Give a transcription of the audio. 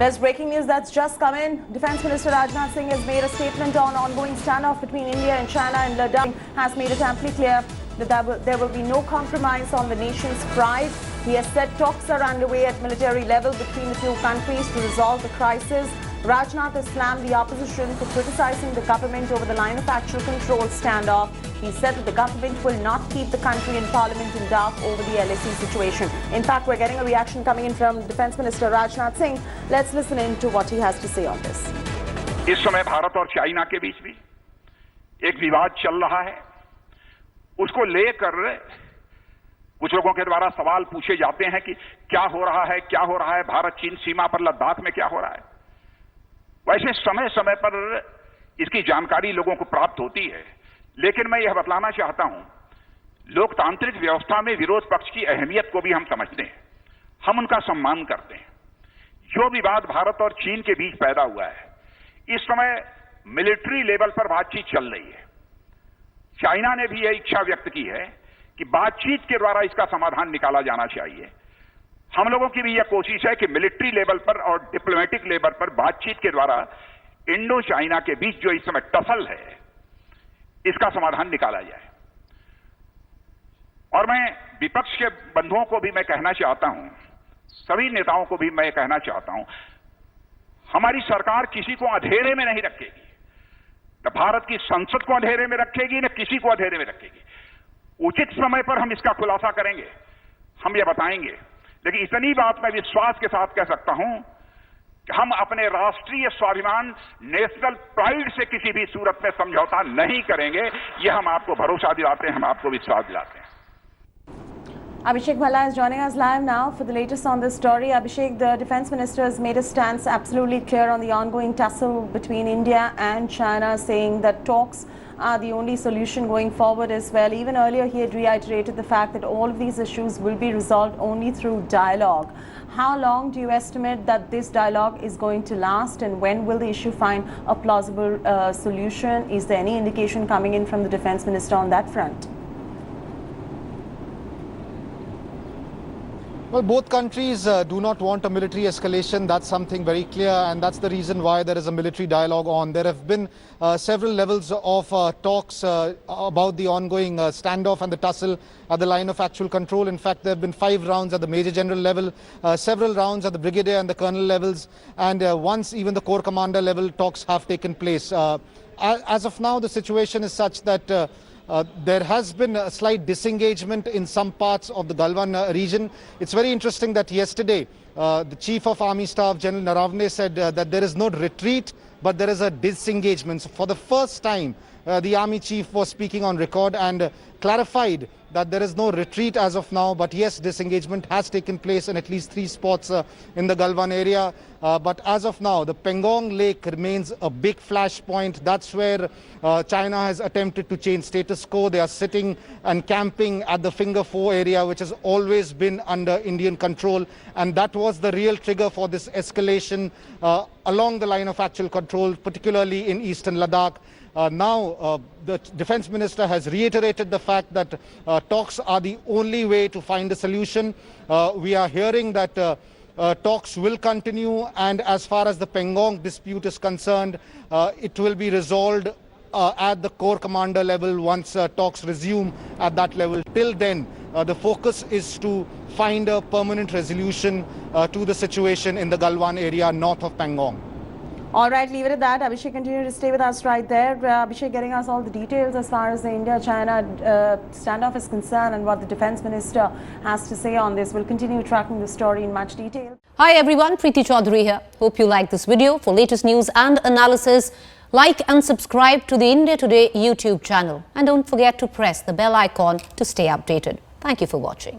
There's breaking news that's just come in. Defense Minister Rajnath Singh has made a statement on ongoing standoff between India and China in Ladakh. Has made it amply clear that there will be no compromise on the nation's pride. He has said talks are underway at military level between the two countries to resolve the crisis. Rajnath has slammed the opposition for criticizing the government over the line of actual control standoff. He said that the government will not keep the country and parliament in dark over the LAC situation. In fact, we're getting a reaction coming in from Defense Minister Rajnath Singh. Let's listen in to what he has to say on this. इस समय भारत और China के बीच भी एक विवाद चल रहा है। उसको लेकर कुछ लोगों के द्वारा सवाल पूछे जाते हैं कि क्या हो रहा है, भारत चीन सीमा पर लद्दाख में क्या हो रहा है। वैसे समय समय पर इसकी जानकारी लोगों को प्राप्त होती है, लेकिन मैं यह बतलाना चाहता हूं, लोकतांत्रिक व्यवस्था में विरोध पक्ष की अहमियत को भी हम समझते हैं, हम उनका सम्मान करते हैं। जो विवाद भारत और चीन के बीच पैदा हुआ है, इस समय मिलिट्री लेवल पर बातचीत चल रही है। चाइना ने भी यह इच्छा व्यक्त की है कि बातचीत के द्वारा इसका समाधान निकाला जाना चाहिए। हम लोगों की भी यह कोशिश है कि मिलिट्री लेवल पर और डिप्लोमेटिक लेवल पर बातचीत के द्वारा इंडो चाइना के बीच जो इस समय टसल है, इसका समाधान निकाला जाए। और मैं विपक्ष के बंधुओं को भी मैं कहना चाहता हूं, सभी नेताओं को भी मैं कहना चाहता हूं, हमारी सरकार किसी को अंधेरे में नहीं रखेगी, न भारत की संसद को अंधेरे में रखेगी, न किसी को अंधेरे में रखेगी। उचित समय पर हम इसका खुलासा करेंगे, हम यह बताएंगे। लेकिन इतनी बात मैं विश्वास के साथ कह सकता हूं कि हम अपने राष्ट्रीय स्वाभिमान, नेशनल प्राइड से किसी भी सूरत में समझौता नहीं करेंगे। यह हम आपको भरोसा दिलाते हैं, हम आपको विश्वास दिलाते हैं। Abhishek Bhalla is joining us live now for the latest on this story. Abhishek, the Defense Minister has made a stance absolutely clear on the ongoing tussle between India and China, saying that talks are the only solution going forward as well. Even earlier, he had reiterated the fact that all of these issues will be resolved only through dialogue. How long do you estimate that this dialogue is going to last, and when will the issue find a plausible solution? Is there any indication coming in from the Defense Minister on that front? Well, both countries do not want a military escalation. That's something very clear, and that's the reason why there is a military dialogue on. There have been several levels of talks about the ongoing standoff and the tussle at the line of actual control. In fact, there have been 5 rounds at the Major General level, several rounds at the Brigadier and the Colonel levels, and once even the Corps Commander level talks have taken place. As of now, the situation is such that there has been a slight disengagement in some parts of the Galwan region. It's very interesting that yesterday the Chief of Army Staff, General Naravne, said that there is no retreat, but there is a disengagement. So for the first time, the Army Chief was speaking on record and clarified that there is no retreat as of now, but yes, disengagement has taken place in at least 3 spots in the Galwan area. But as of now, the Pangong Lake remains a big flashpoint. That's where China has attempted to change status quo. They are sitting and camping at the Finger 4 area, which has always been under Indian control. And that was the real trigger for this escalation along the line of actual control, particularly in eastern Ladakh. Now, the Defense Minister has reiterated the fact that talks are the only way to find a solution. We are hearing that talks will continue, and as far as the Pangong dispute is concerned, it will be resolved at the Corps Commander level once talks resume at that level. Till then, the focus is to find a permanent resolution to the situation in the Galwan area north of Pangong. All right, leave it at that. Abhishek, continue to stay with us right there. Abhishek getting us all the details as far as the India-China standoff is concerned and what the Defense Minister has to say on this. We'll continue tracking the story in much detail. Hi everyone, Preeti Chaudhary here. Hope you like this video. For latest news and analysis, like and subscribe to the India Today YouTube channel. And don't forget to press the bell icon to stay updated. Thank you for watching.